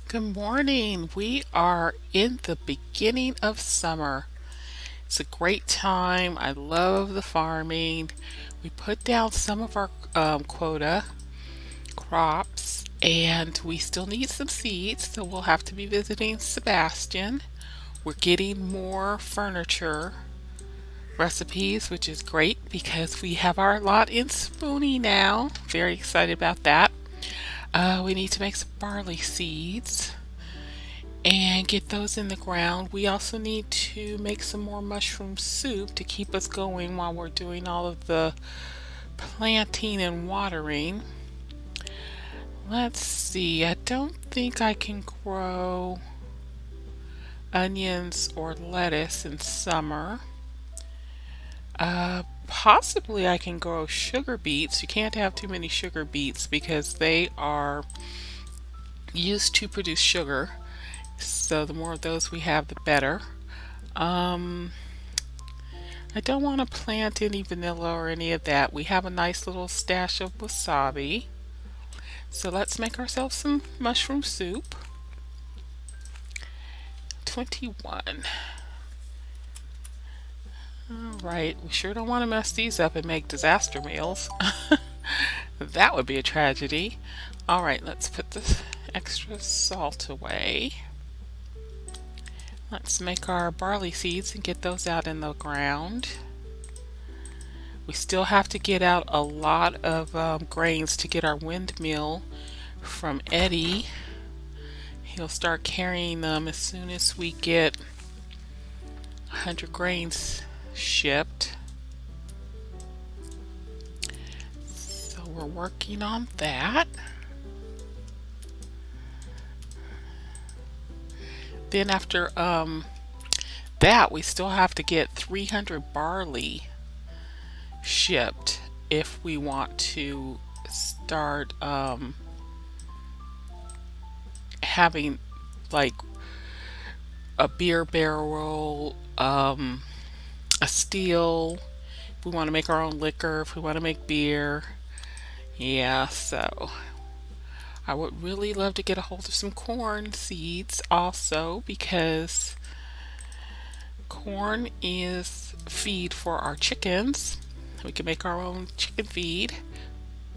Good morning. We are in the beginning of summer. It's a great time. I love the farming. We put down some of our quota crops and we still need some seeds, so we'll have to be visiting Sebastian. We're getting more furniture recipes, which is great because we have our lot in Spoonie now. Very excited about that. We need to make some barley seeds and get those in the ground. We also need to make some more mushroom soup to keep us going while we're doing all of the planting and watering. Let's see, I don't think I can grow onions or lettuce in summer. Possibly I can grow sugar beets. You can't have too many sugar beets because they are used to produce sugar. So the more of those we have, the better. I don't want to plant any vanilla or any of that. We have a nice little stash of wasabi. So let's make ourselves some mushroom soup. 21. Alright, we sure don't want to mess these up and make disaster meals. That would be a tragedy. Alright, let's put the extra salt away. Let's make our barley seeds and get those out in the ground. We still have to get out a lot of grains to get our windmill from Eddie. He'll start carrying them as soon as we get 100 grains shipped. So we're working on that. Then after that, we still have to get 300 barley shipped if we want to start having like a beer barrel, a still, if we want to make our own liquor, if we want to make beer. Yeah, so I would really love to get a hold of some corn seeds also, because corn is feed for our chickens. We can make our own chicken feed,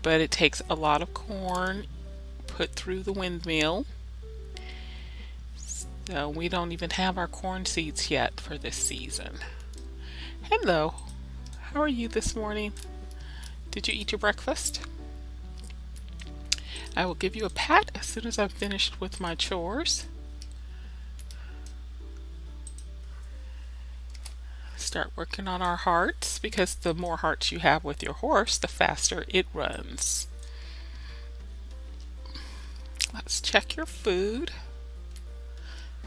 but it takes a lot of corn put through the windmill. So we don't even have our corn seeds yet for this season. Hello, how are you this morning? Did you eat your breakfast? I will give you a pat as soon as I'm finished with my chores. Start working on our hearts, because the more hearts you have with your horse, the faster it runs. Let's check your food.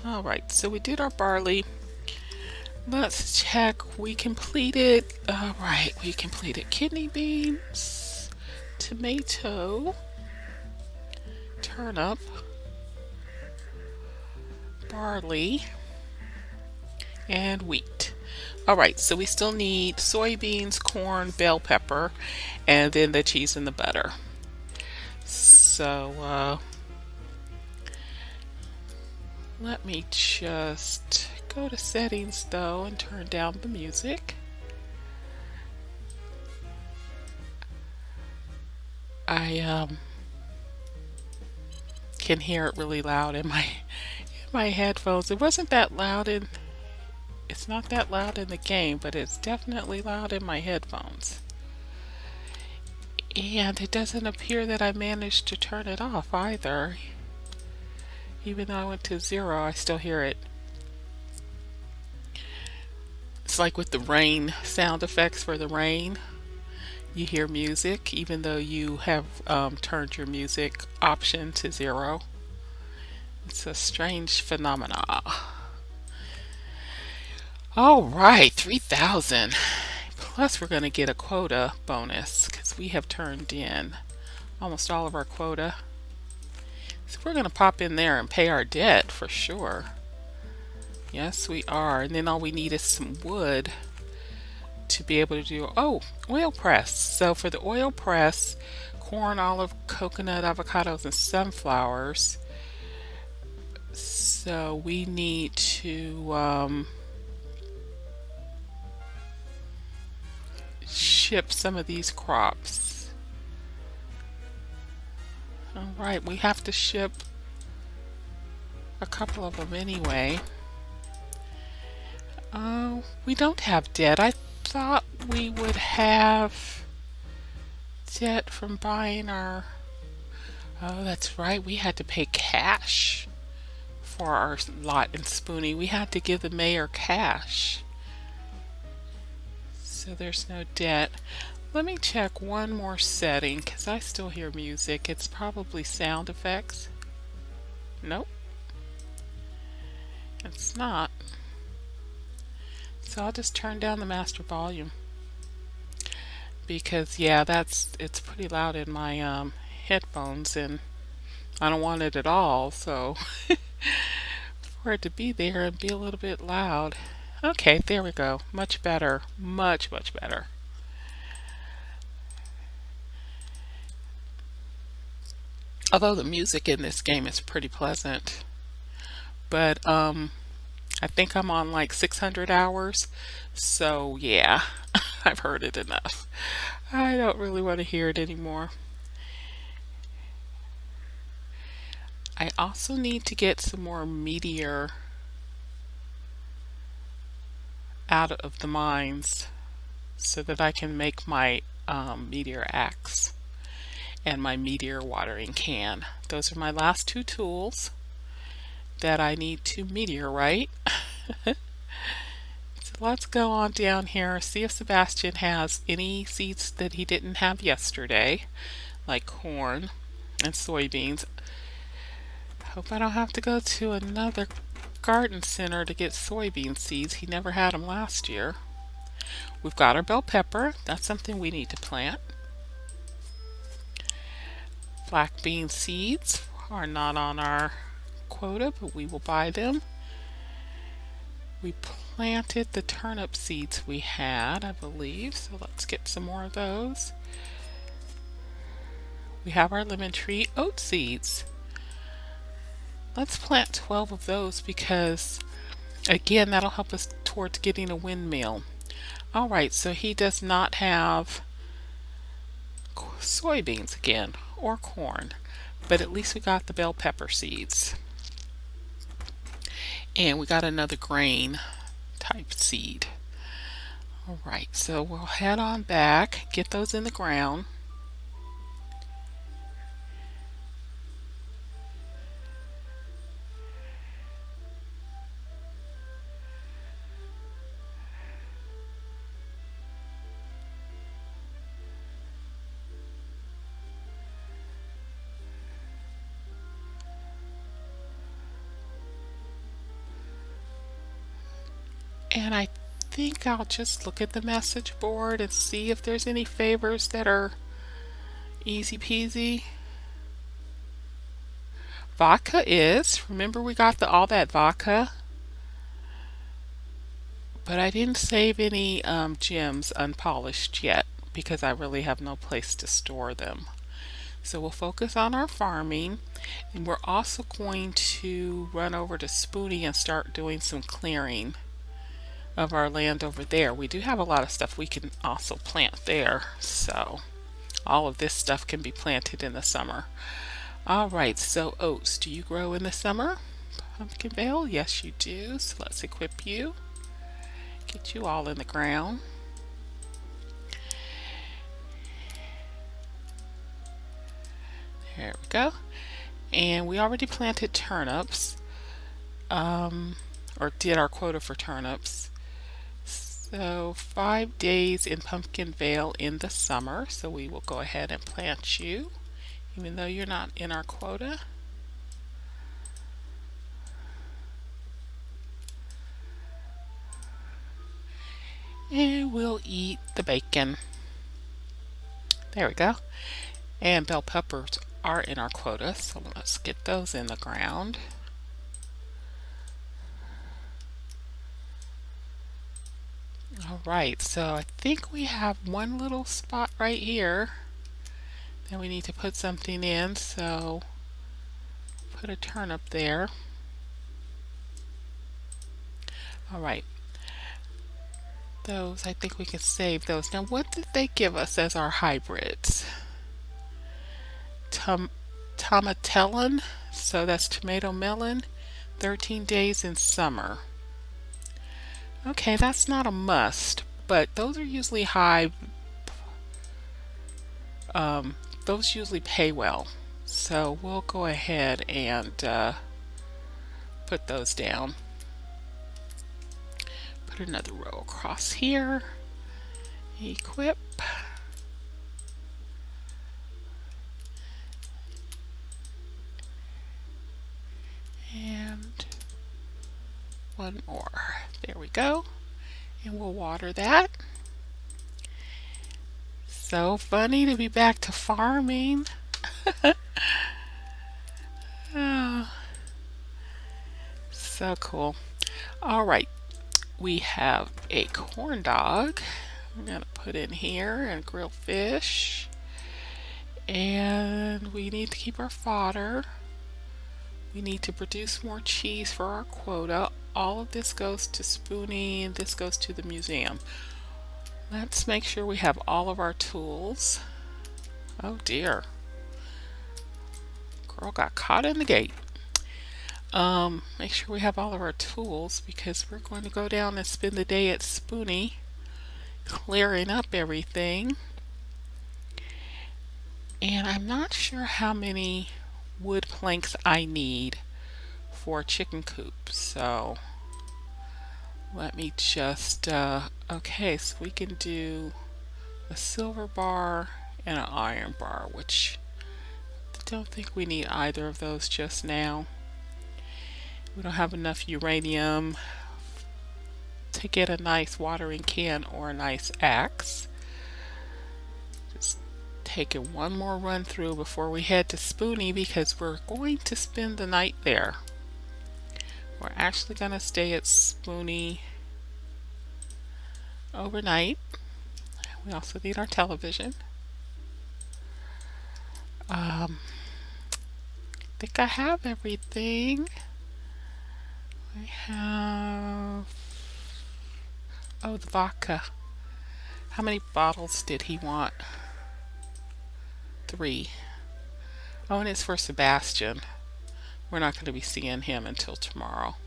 Alright, so we did our barley. Let's check. We completed, alright, we completed kidney beans, tomato, turnip, barley, and wheat. Alright, so we still need soybeans, corn, bell pepper, and then the cheese and the butter. So, let me just go to settings though and turn down the music. I can hear it really loud in my headphones. It wasn't that loud in It's not that loud in the game, but it's definitely loud in my headphones. And it doesn't appear that I managed to turn it off either. Even though I went to 0, I still hear it. It's like with the rain sound effects for the rain. You hear music even though you have turned your music option to 0. It's a strange phenomena. Alright, 3,000. Plus we're going to get a quota bonus because we have turned in almost all of our quota. So we're going to pop in there and pay our debt for sure. Yes, we are. And then all we need is some wood to be able to do, oil press. So for the oil press, corn, olive, coconut, avocados, and sunflowers, So we need to ship some of these crops. All right, we have to ship a couple of them anyway. We don't have debt. I thought we would have debt from buying our... Oh, that's right. We had to pay cash for our lot in Spoonie. We had to give the mayor cash. So there's no debt. Let me check one more setting because I still hear music. It's probably sound effects. Nope. It's not. So I'll just turn down the master volume. Because yeah, it's pretty loud in my headphones and I don't want it at all, so for it to be there and be a little bit loud. Okay, there we go. Much better. Much better. Although the music in this game is pretty pleasant. But I think I'm on like 600 hours. So yeah, I've heard it enough. I don't really want to hear it anymore. I also need to get some more meteor out of the mines so that I can make my meteor axe and my meteor watering can. Those are my last two tools that I need to meteorite. So let's go on down here, see if Sebastian has any seeds that he didn't have yesterday, like corn and soybeans. Hope I don't have to go to another garden center to get soybean seeds. He never had them last year. We've got our bell pepper. That's something we need to plant. Black bean seeds are not on our quota, but we will buy them. We planted the turnip seeds we had, I believe, so let's get some more of those. We have our lemon tree oat seeds. Let's plant 12 of those because, again, that'll help us towards getting a windmill. All right, so he does not have soybeans again, or corn, but at least we got the bell pepper seeds. And we got another grain type seed. All right, so we'll head on back, get those in the ground. And I think I'll just look at the message board and see if there's any favors that are easy peasy. Vodka is. Remember we got all that vodka? But I didn't save any gems unpolished yet because I really have no place to store them. So we'll focus on our farming, and we're also going to run over to Spoonie and start doing some clearing of our land over there. We do have a lot of stuff we can also plant there, so all of this stuff can be planted in the summer. All right, so oats, do you grow in the summer? Pumpkinvale, yes you do, so let's equip you. Get you all in the ground. There we go. And we already planted turnips, or did our quota for turnips. So 5 days in Pumpkinvale in the summer, so we will go ahead and plant you, even though you're not in our quota. And we'll eat the bacon. There we go. And bell peppers are in our quota, so let's get those in the ground. All right, so I think we have one little spot right here that we need to put something in, so put a turnip there. All right, those, I think we can save those. Now, what did they give us as our hybrids? Tomatellon, so that's tomato melon, 13 days in summer. Okay, that's not a must, but those are usually high, those usually pay well. So we'll go ahead and put those down. Put another row across here. Equip. And one more. There we go. And we'll water that. So funny to be back to farming. Oh, so cool. All right, we have a corn dog. I'm gonna put in here and grill fish. And we need to keep our fodder. We need to produce more cheese for our quota. All of this goes to Spoonie and this goes to the museum. Let's make sure we have all of our tools. Oh dear. Girl got caught in the gate. Make sure we have all of our tools because we're going to go down and spend the day at Spoonie clearing up everything. And I'm not sure how many wood planks I need for a chicken coop. So let me just, okay, so we can do a silver bar and an iron bar, which I don't think we need either of those just now. We don't have enough uranium to get a nice watering can or a nice axe. Just taking one more run through before we head to Spoonie because we're going to spend the night there. We're actually going to stay at Spoonie overnight. We also need our television. I think I have everything. I have, oh, the vodka. How many bottles did he want? 3. Oh, and it's for Sebastian. We're not going to be seeing him until tomorrow.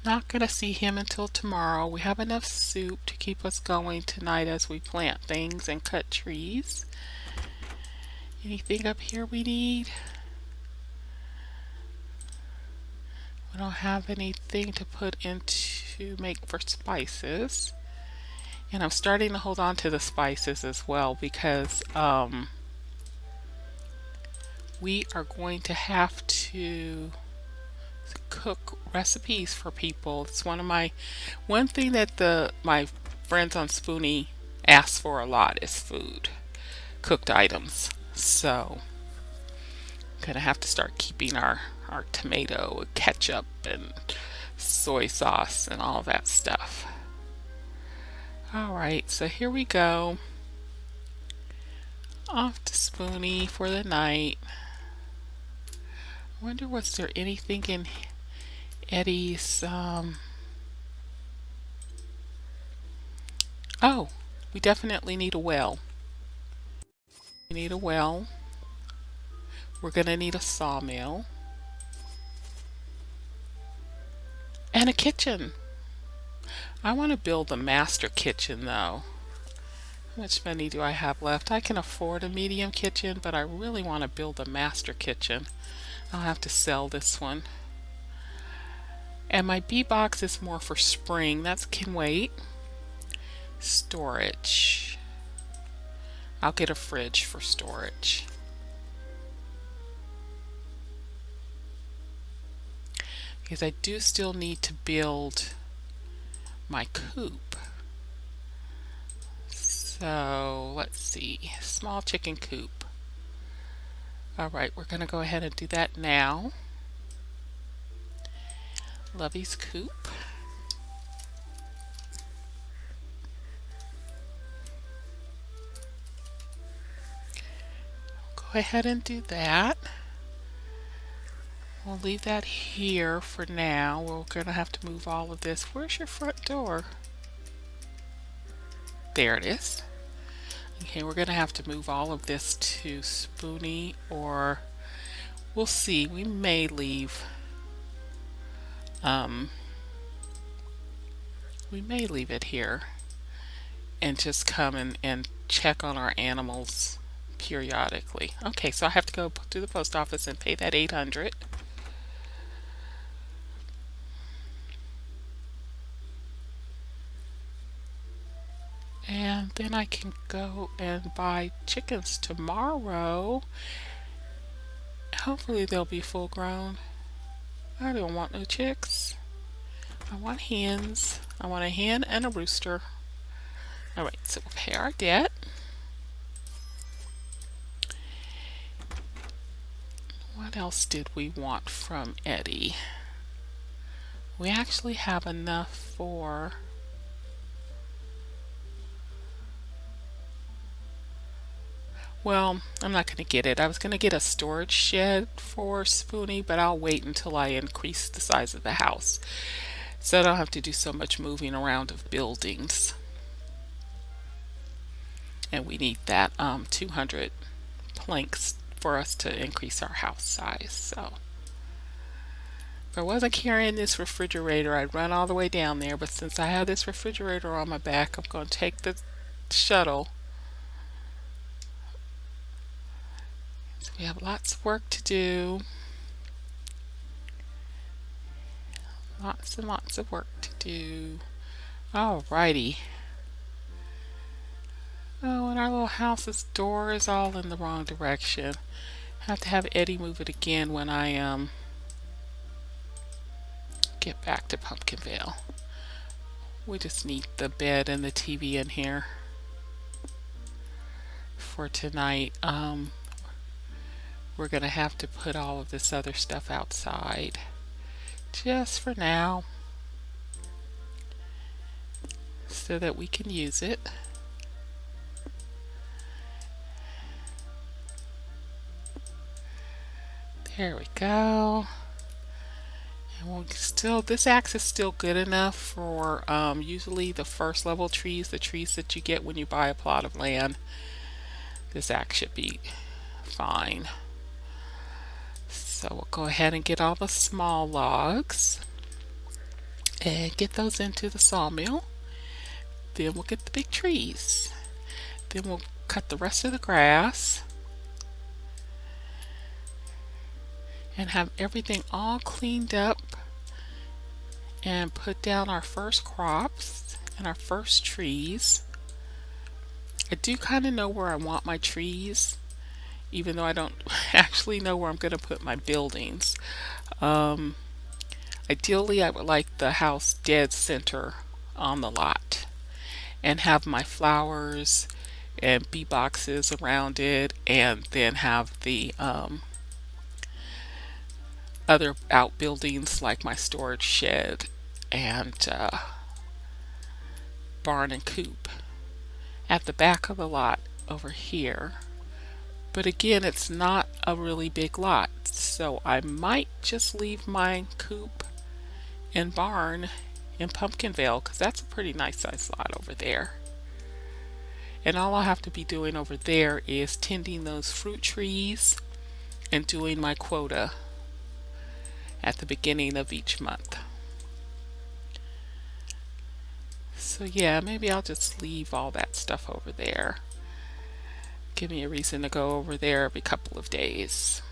Not going to see him until tomorrow. We have enough soup to keep us going tonight as we plant things and cut trees. Anything up here we need? We don't have anything to put into make for spices. And I'm starting to hold on to the spices as well because we are going to have to cook recipes for people. It's one thing that my friends on Spoonie ask for a lot is food, cooked items. So I'm gonna have to start keeping our tomato, ketchup, and soy sauce and all that stuff. Alright, so here we go. Off to Spoonie for the night. I wonder was there anything in Eddie's oh, we definitely need a well. We need a well. We're gonna need a sawmill. And a kitchen. I want to build a master kitchen though. How much money do I have left? I can afford a medium kitchen, but I really want to build a master kitchen. I'll have to sell this one. And my B box is more for spring. That can wait. Storage. I'll get a fridge for storage. Because I do still need to build my coop. So let's see, small chicken coop. Alright, we're going to go ahead and do that now. Lovie's coop. Go ahead and do that. We'll leave that here for now. We're going to have to move all of this. Where's your front door? There it is. Okay, we're going to have to move all of this to Spoonie, or we'll see. We may leave it here and just come and check on our animals periodically. Okay, so I have to go to the post office and pay that $800. And then I can go and buy chickens tomorrow. Hopefully they'll be full grown. I don't want no chicks. I want hens. I want a hen and a rooster. Alright, so we'll pay our debt. What else did we want from Eddie? We actually have enough for... Well, I'm not going to get it. I was going to get a storage shed for Spoonie, but I'll wait until I increase the size of the house, so I don't have to do so much moving around of buildings. And we need that 200 planks for us to increase our house size. So if I wasn't carrying this refrigerator, I'd run all the way down there, but since I have this refrigerator on my back, I'm going to take the shuttle. So we have lots of work to do. Lots and lots of work to do. Alrighty. Oh, and our little house's door is all in the wrong direction. Have to have Eddie move it again when I get back to Pumpkinvale. We just need the bed and the TV in here for tonight. We're gonna have to put all of this other stuff outside just for now so that we can use it. There we go. And we'll still, this axe is still good enough for usually the first level trees, the trees that you get when you buy a plot of land. This axe should be fine. So we'll go ahead and get all the small logs and get those into the sawmill. Then we'll get the big trees. Then we'll cut the rest of the grass and have everything all cleaned up and put down our first crops and our first trees. I do kind of know where I want my trees, even though I don't actually know where I'm going to put my buildings. Ideally, I would like the house dead center on the lot and have my flowers and bee boxes around it, and then have the other outbuildings like my storage shed and barn and coop at the back of the lot over here. But again, it's not a really big lot, so I might just leave my coop and barn in Pumpkinvale, because that's a pretty nice sized lot over there. And all I'll have to be doing over there is tending those fruit trees and doing my quota at the beginning of each month. So yeah, maybe I'll just leave all that stuff over there. Give me a reason to go over there every couple of days.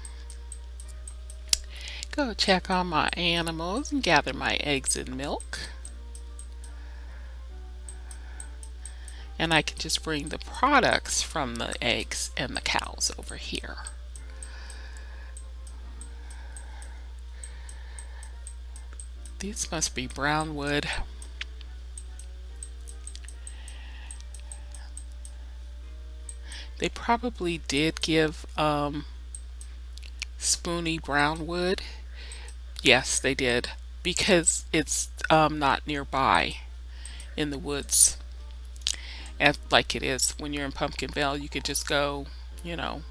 Go check on my animals and gather my eggs and milk. And I can just bring the products from the eggs and the cows over here. These must be brown wood. They probably did give Spoonie brown wood. Yes, they did, because it's not nearby in the woods. And like it is when you're in Pumpkinvale, you could just go, you know,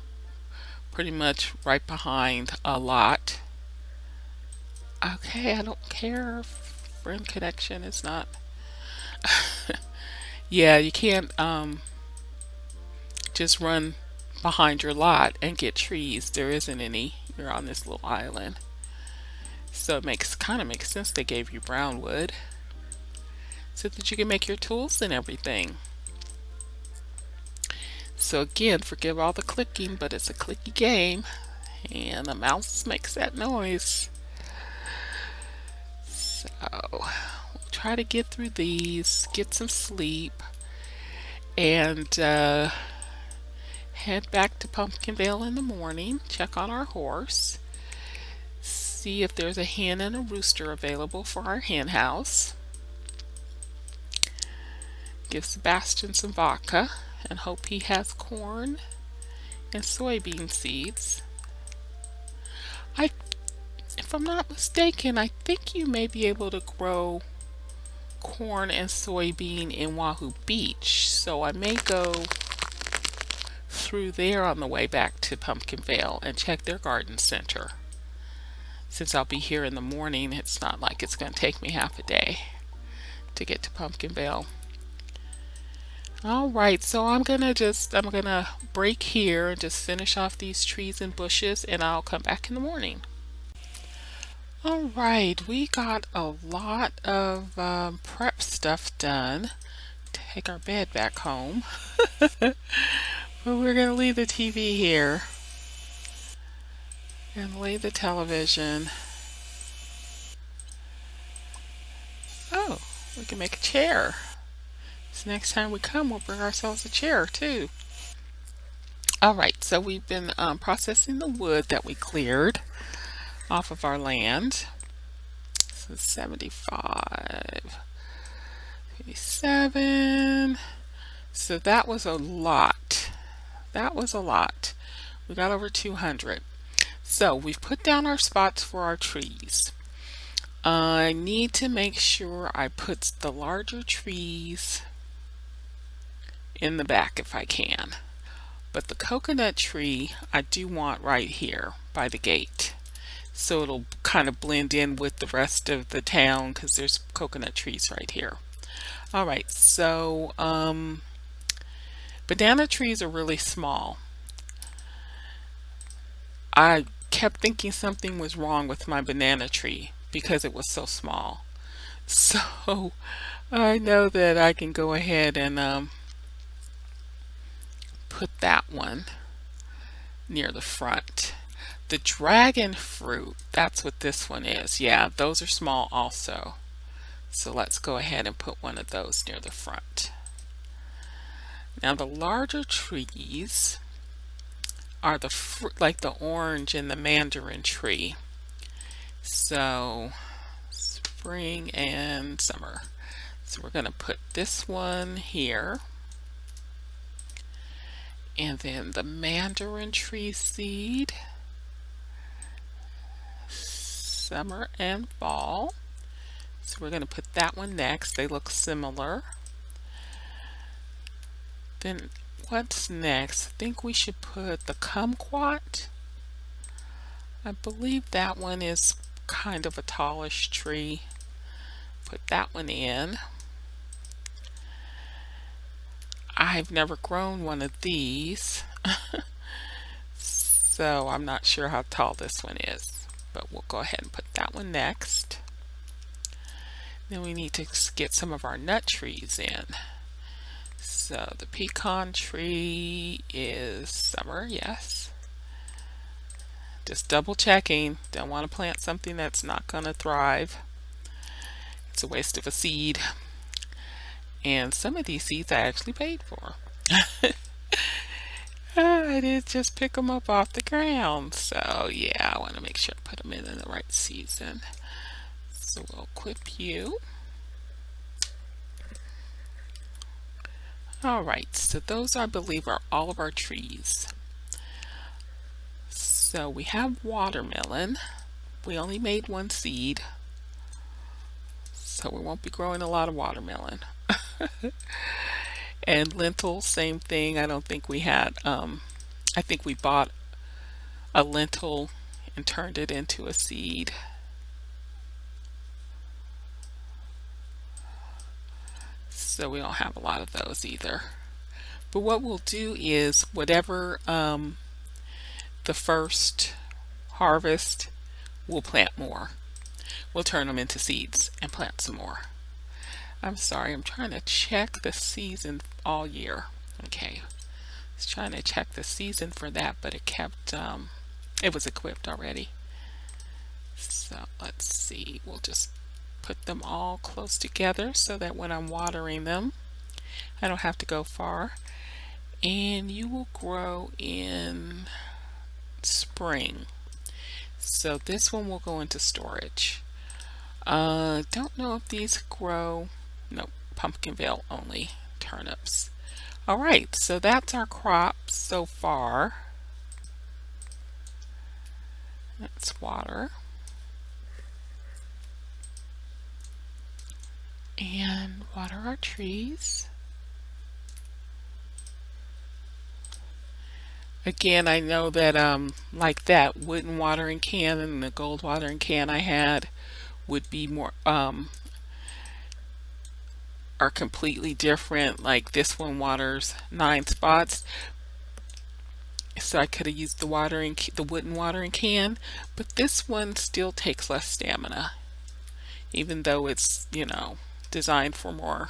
pretty much right behind a lot Okay, I don't care if friend connection is not. Yeah, you can't just run behind your lot and get trees. There isn't any. You're on this little island. So it makes kind of makes sense they gave you brown wood so that you can make your tools and everything. So again, forgive all the clicking, but it's a clicky game and the mouse makes that noise. So we'll try to get through these, get some sleep, and head back to Pumpkinvale in the morning, check on our horse, see if there's a hen and a rooster available for our hen house, give Sebastian some vodka and hope he has corn and soybean seeds. If I'm not mistaken, I think you may be able to grow corn and soybean in Wahoo Beach, so I may go through there on the way back to Pumpkinvale and check their garden center. Since I'll be here in the morning, it's not like it's going to take me half a day to get to Pumpkinvale. Alright, so I'm gonna break here and just finish off these trees and bushes, and I'll come back in the morning. Alright, we got a lot of prep stuff done. Take our bed back home. But we're gonna leave the TV here and lay the television. Oh, we can make a chair. So next time we come, we'll bring ourselves a chair too. Alright, so we've been processing the wood that we cleared off of our land. So 75, 87. So that was a lot. That was a lot. We got over 200. So we've put down our spots for our trees. I need to make sure I put the larger trees in the back if I can. But the coconut tree I do want right here by the gate. So it'll kind of blend in with the rest of the town because there's coconut trees right here. Alright, so banana trees are really small. I kept thinking something was wrong with my banana tree because it was so small. So I know that I can go ahead and put that one near the front. The dragon fruit, that's what this one is. Yeah, those are small also. So let's go ahead and put one of those near the front. Now the larger trees are the fruit, like the orange and the mandarin tree. So spring and summer. So we're going to put this one here. And then the mandarin tree seed, summer and fall. So we're going to put that one next. They look similar. Then what's next? I think we should put the kumquat. I believe that one is kind of a tallish tree. Put that one in. I've never grown one of these. So I'm not sure how tall this one is. But we'll go ahead and put that one next. Then we need to get some of our nut trees in. So the pecan tree is summer, yes. Just double checking. Don't want to plant something that's not going to thrive. It's a waste of a seed. And some of these seeds I actually paid for. I did just pick them up off the ground. So yeah, I want to make sure I put them in the right season. So we'll equip you. Alright, so those I believe are all of our trees. So we have watermelon. We only made one seed, so we won't be growing a lot of watermelon. And lentils, same thing. I don't think we had, I think we bought a lentil and turned it into a seed. so we don't have a lot of those either. But what we'll do is whatever the first harvest, we'll plant more. We'll turn them into seeds and plant some more. I'm sorry, I'm trying to check the season all year. Okay, I was trying to check the season for that, but it kept, it was equipped already. So let's see, we'll just put them all close together so that when I'm watering them, I don't have to go far. And you will grow in spring. So this one will go into storage. Don't know if these grow. No, Pumpkinvale only turnips. All right, so that's our crop so far. Let's water. And water our trees. Again, I know that like that wooden watering can and the gold watering can I had would be more are completely different. Like this one waters 9 spots, so I could have used the wooden watering can, but this one still takes less stamina, even though it's, you know, designed for more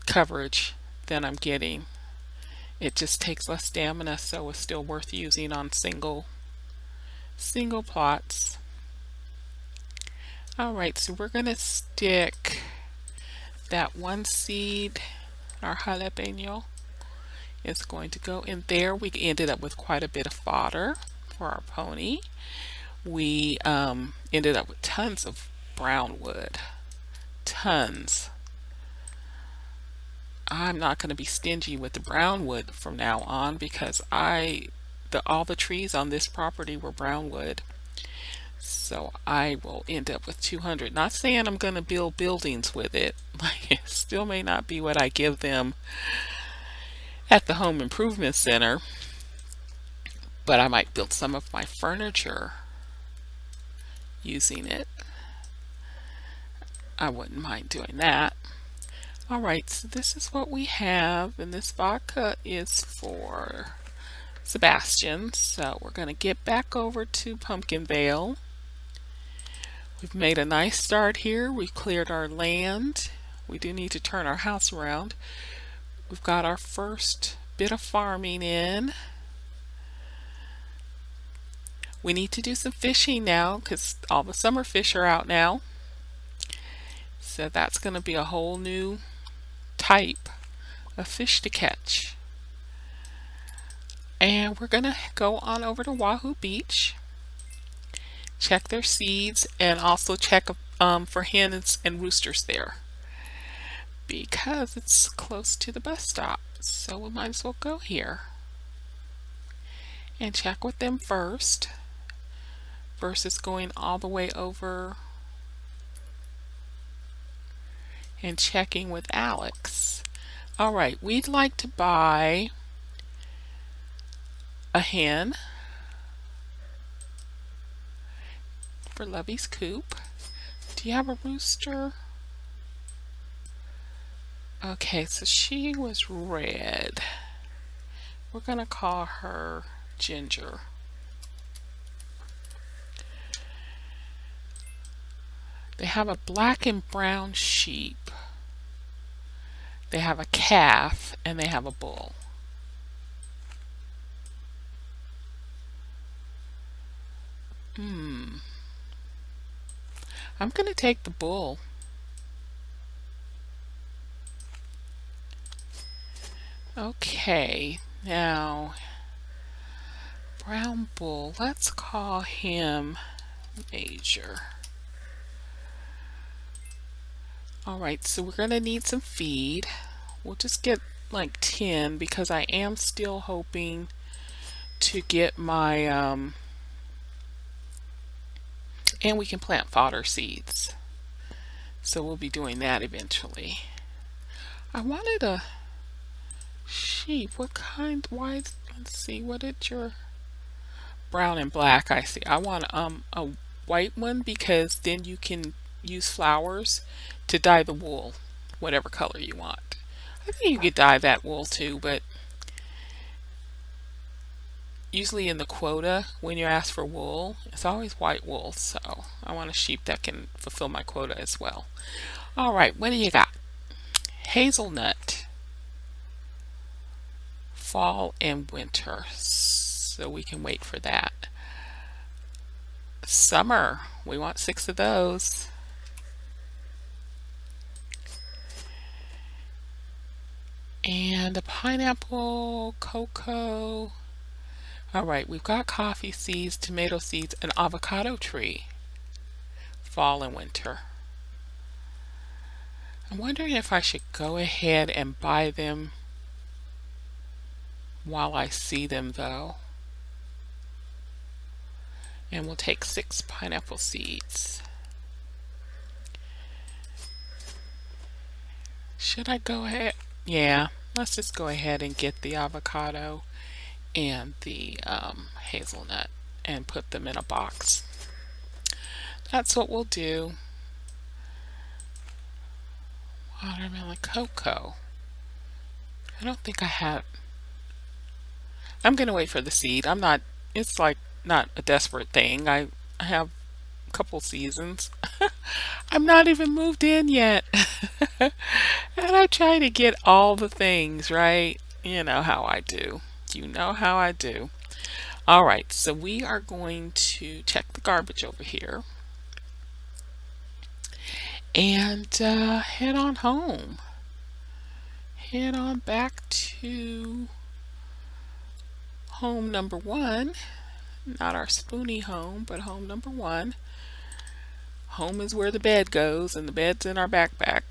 coverage than I'm getting. It just takes less stamina, so it's still worth using on single plots. Alright, so we're going to stick that one seed, our jalapeno is going to go in there. We ended up with quite a bit of fodder for our pony. We ended up with tons of brown wood. Tons. I'm not going to be stingy with the brown wood from now on because all the trees on this property were brown wood. So I will end up with 200. Not saying I'm going to build buildings with it. It still may not be what I give them at the home improvement center, but I might build some of my furniture using it. I wouldn't mind doing that. Alright, so this is what we have, and this vodka is for Sebastian. So we're going to get back over to Pumpkinvale. We've made a nice start here. We've cleared our land. We do need to turn our house around. We've got our first bit of farming in. We need to do some fishing now because all the summer fish are out now. So that's going to be a whole new type of fish to catch. And we're going to go on over to Wahoo Beach, check their seeds, and also check for hens and roosters there because it's close to the bus stop. So we might as well go here and check with them first versus going all the way over and checking with Alex. Alright, we'd like to buy a hen for Lovie's coop. Do you have a rooster? Okay, so she was red. We're gonna call her Ginger. They have a black and brown sheep. They have a calf and they have a bull. I'm going to take the bull. Okay, now brown bull, let's call him Major. Alright, so we're going to need some feed. We'll just get like 10 because I am still hoping to get my and we can plant fodder seeds. So we'll be doing that eventually. I wanted a sheep. What kind? Why? Let's see. What did your brown and black? I see. I want a white one because then you can use flowers to dye the wool, whatever color you want. I think you could dye that wool too, but usually in the quota, when you ask for wool, it's always white wool, so I want a sheep that can fulfill my quota as well. All right, what do you got? Hazelnut, fall and winter, so we can wait for that. Summer, we want 6 of those. And a pineapple, cocoa. All right, we've got coffee seeds, tomato seeds, an avocado tree, fall and winter. I'm wondering if I should go ahead and buy them while I see them though. And we'll take 6 pineapple seeds. Should I go ahead? Yeah, let's just go ahead and get the avocado and the hazelnut and put them in a box. That's what we'll do. Watermelon cocoa. I don't think I have. I'm gonna wait for the seed. I'm not, it's like not a desperate thing. I have a couple seasons. I'm not even moved in yet. And I try to get all the things, right? You know how I do. You know how I do. All right, so we are going to check the garbage over here and head on home. Head on back to home number 1. Not our Spoonie home, but home number 1. Home is where the bed goes, and the bed's in our backpack.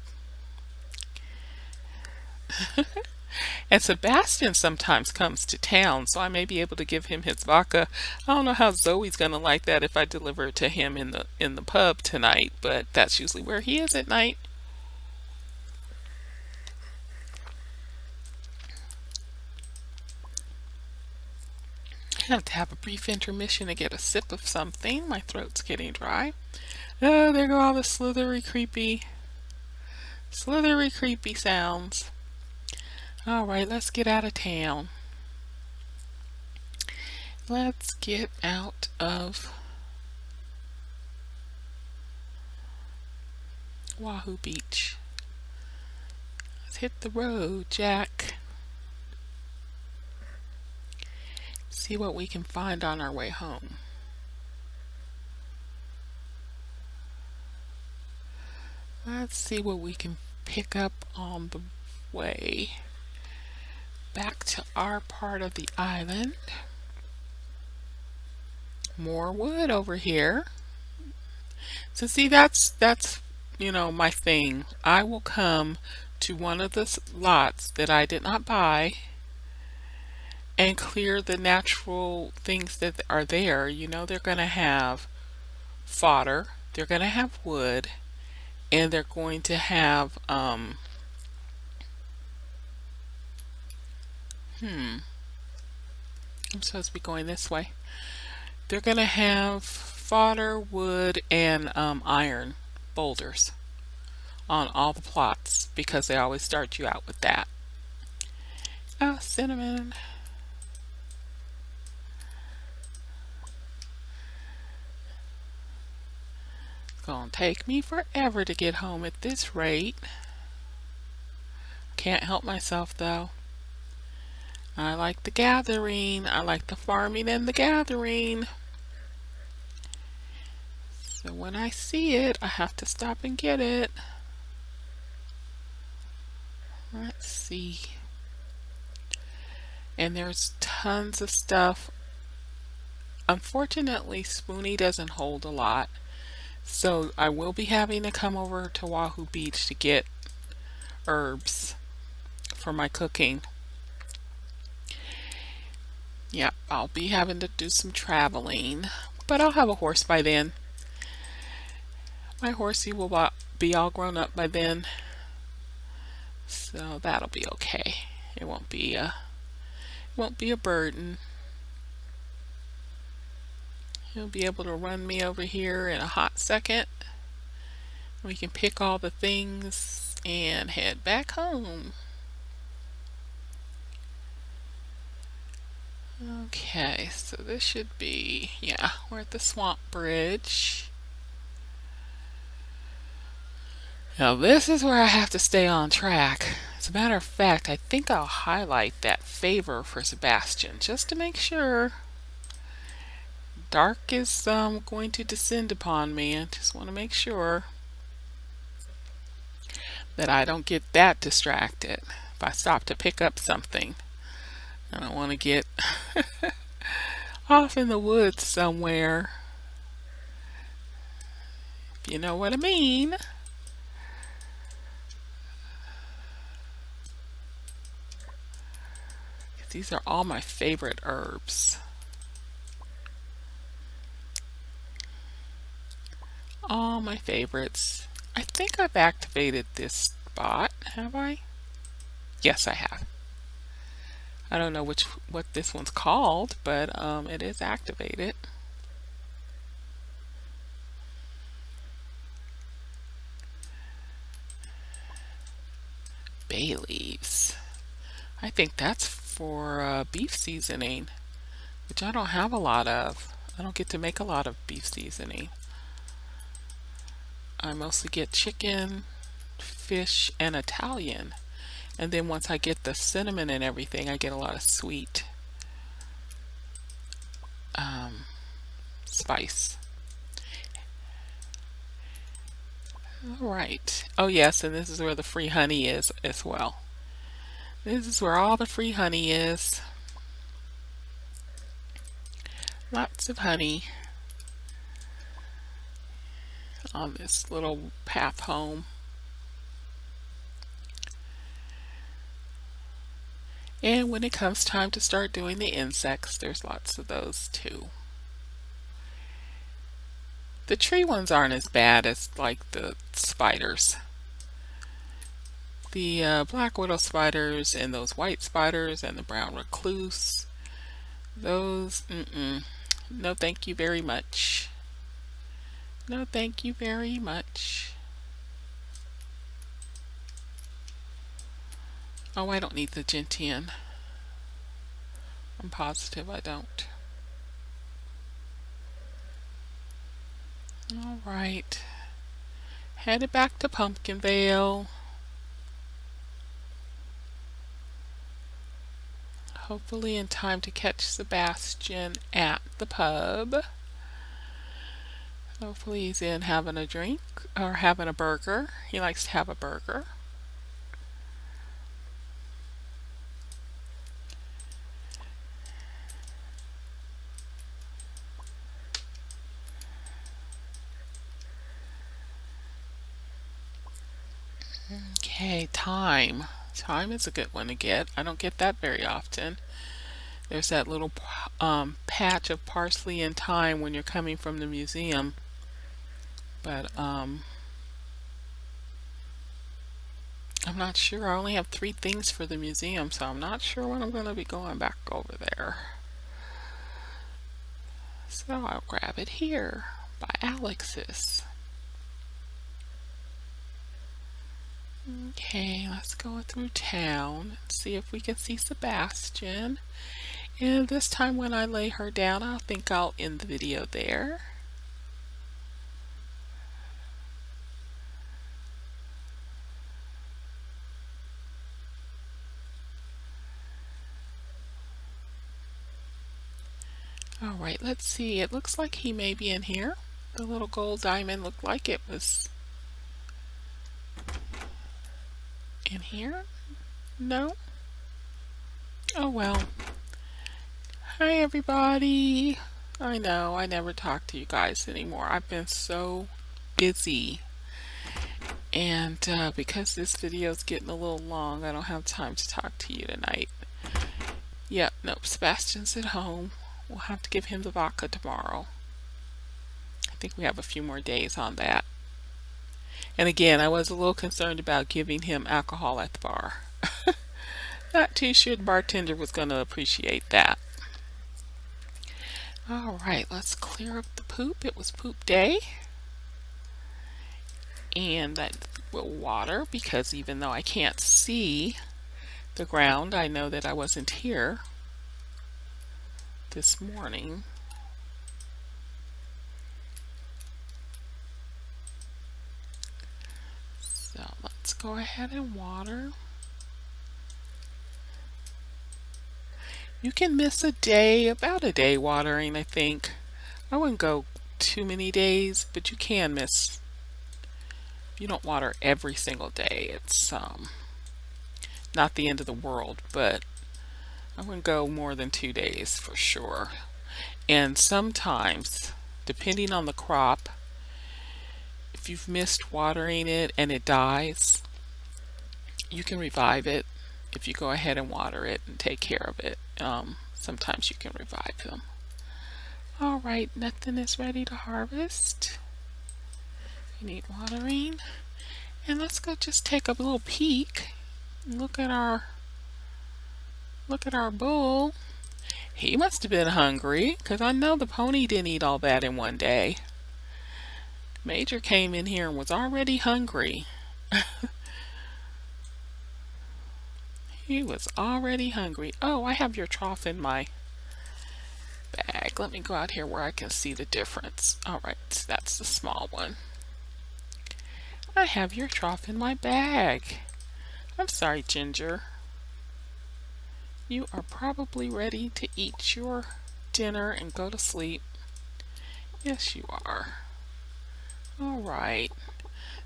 And Sebastian sometimes comes to town, so I may be able to give him his vodka. I don't know how Zoe's gonna like that if I deliver it to him in the pub tonight, but that's usually where he is at night. I have to have a brief intermission to get a sip of something. My throat's getting dry. Oh, there go all the slithery creepy sounds. All right, let's get out of town. Let's get out of Wahoo Beach. Let's hit the road, Jack. See what we can find on our way home. Let's see what we can pick up on the way back to our part of the island. More wood over here. So see, that's you know, my thing. I will come to one of the lots that I did not buy and clear the natural things that are there. You know, they're going to have fodder, they're going to have wood, and they're going to have I'm supposed to be going this way. They're going to have fodder, wood, and iron boulders on all the plots because they always start you out with that. Oh, cinnamon. It's gonna take me forever to get home at this rate. Can't help myself though. I like the gathering. I like the farming and the gathering. So when I see it, I have to stop and get it. Let's see. And there's tons of stuff. Unfortunately, Spoonie doesn't hold a lot. So I will be having to come over to Wahoo Beach to get herbs for my cooking. Yeah, I'll be having to do some traveling, but I'll have a horse by then. My horsey will be all grown up by then, so that'll be okay. It won't be a burden. He'll be able to run me over here in a hot second. We can pick all the things and head back home. Okay, so this should be, yeah, we're at the swamp bridge. Now this is where I have to stay on track. As a matter of fact, I think I'll highlight that favor for Sebastian just to make sure. Dark is going to descend upon me. I just want to make sure that I don't get that distracted. If I stop to pick up something, I don't want to get off in the woods somewhere. If you know what I mean. These are all my favorite herbs. All my favorites. I think I've activated this spot, have I? Yes, I have. I don't know what this one's called, but it is activated. Bay leaves. I think that's for beef seasoning, which I don't have a lot of. I don't get to make a lot of beef seasoning. I mostly get chicken, fish, and Italian. And then once I get the cinnamon and everything, I get a lot of sweet spice. All right. Oh yes, and this is where the free honey is as well. This is where all the free honey is. Lots of honey on this little path home. And when it comes time to start doing the insects, there's lots of those too. The tree ones aren't as bad as like the spiders. The black widow spiders and those white spiders and the brown recluse, those, no thank you very much. No thank you very much. Oh, I don't need the gentian. I'm positive I don't. All right. Headed back to Pumpkinvale. Hopefully in time to catch Sebastian at the pub. Hopefully he's in having a drink or having a burger. He likes to have a burger. Okay, thyme. Thyme is a good one to get. I don't get that very often. There's that little patch of parsley and thyme when you're coming from the museum. But I'm not sure. I only have 3 things for the museum, so I'm not sure when I'm going to be going back over there. So I'll grab it here by Alex's. Okay, let's go through town and see if we can see Sebastian. And this time when I lay her down, I think I'll end the video there. All right, let's see. It looks like he may be in here. The little gold diamond looked like it was in here. No? Oh well. Hi everybody. I know I never talk to you guys anymore. I've been so busy. And because this video is getting a little long, I don't have time to talk to you tonight. Yep, nope, Sebastian's at home. We'll have to give him the vodka tomorrow. I think we have a few more days on that. And again, I was a little concerned about giving him alcohol at the bar. Not too sure the bartender was going to appreciate that. All right, let's clear up the poop. It was poop day. and that will water, because even though I can't see the ground, I know that I wasn't here this morning. So let's go ahead and water. You can miss a day, about a day watering, I think. I wouldn't go too many days, but you can miss. You don't water every single day. It's not the end of the world, but I wouldn't go more than 2 days for sure. And sometimes, depending on the crop, if you've missed watering it and it dies, you can revive it if you go ahead and water it and take care of it. Sometimes you can revive them. All right, nothing is ready to harvest. We need watering. And let's go just take a little peek. Look at our bull. He must have been hungry, because I know the pony didn't eat all that in one day. Major came in here and was already hungry. He was already hungry. Oh, I have your trough in my bag. Let me go out here where I can see the difference. All right, that's the small one. I have your trough in my bag. I'm sorry, Ginger. You are probably ready to eat your dinner and go to sleep. Yes, you are. All right.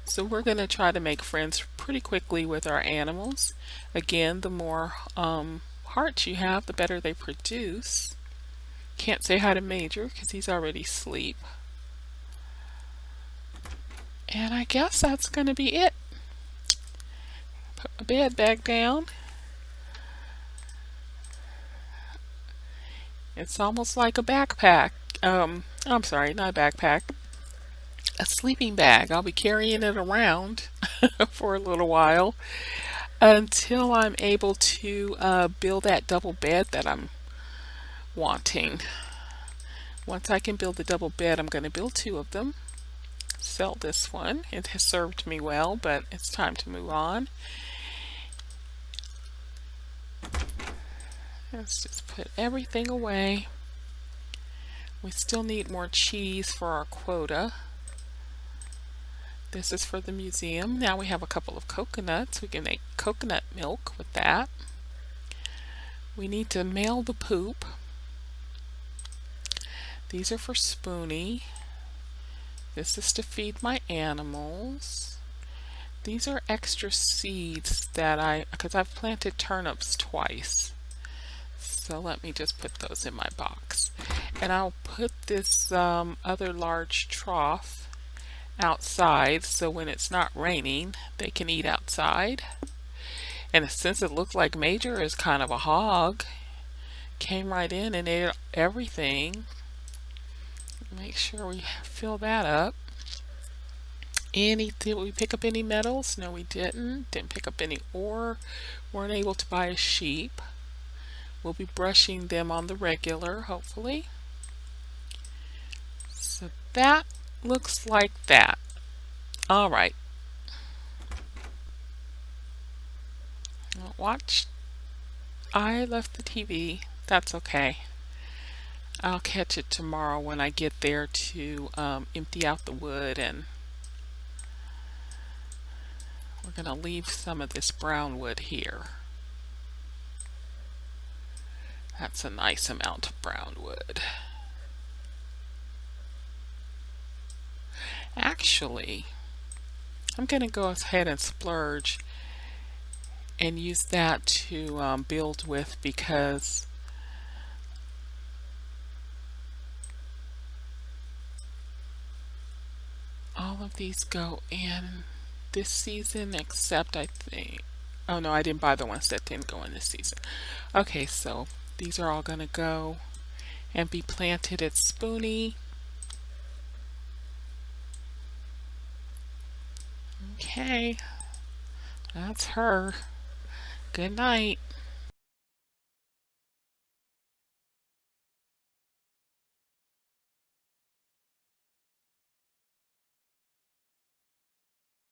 So we're going to try to make friends pretty quickly with our animals. Again, the more hearts you have, the better they produce. Can't say hi to Major because he's already asleep. And I guess that's going to be it. Put my bed back down. It's almost like a backpack. I'm sorry, not a backpack. A sleeping bag. I'll be carrying it around for a little while until I'm able to build that double bed that I'm wanting. Once I can build the double bed, I'm going to build 2 of them. Sell this one. It has served me well, but it's time to move on. Let's just put everything away. We still need more cheese for our quota. This is for the museum. Now we have a couple of coconuts. We can make coconut milk with that. We need to mail the poop. These are for Spoonie. This is to feed my animals. These are extra seeds that because I've planted turnips twice. So let me just put those in my box. And I'll put this other large trough outside, so when it's not raining they can eat outside. And since it looked like Major is kind of a hog, came right in and ate everything. Make sure we fill that up. Did we pick up any metals? No, we didn't. Didn't pick up any ore. Weren't able to buy a sheep. We'll be brushing them on the regular, hopefully. So that looks like that. All right. Watch. I left the TV. That's okay. I'll catch it tomorrow when I get there to empty out the wood, and we're going to leave some of this brown wood here. That's a nice amount of brown wood. Actually, I'm going to go ahead and splurge and use that to build with, because all of these go in this season, except I think, oh no, I didn't buy the ones that didn't go in this season. Okay, so these are all going to go and be planted at Spoonie. Okay, that's her. Good night.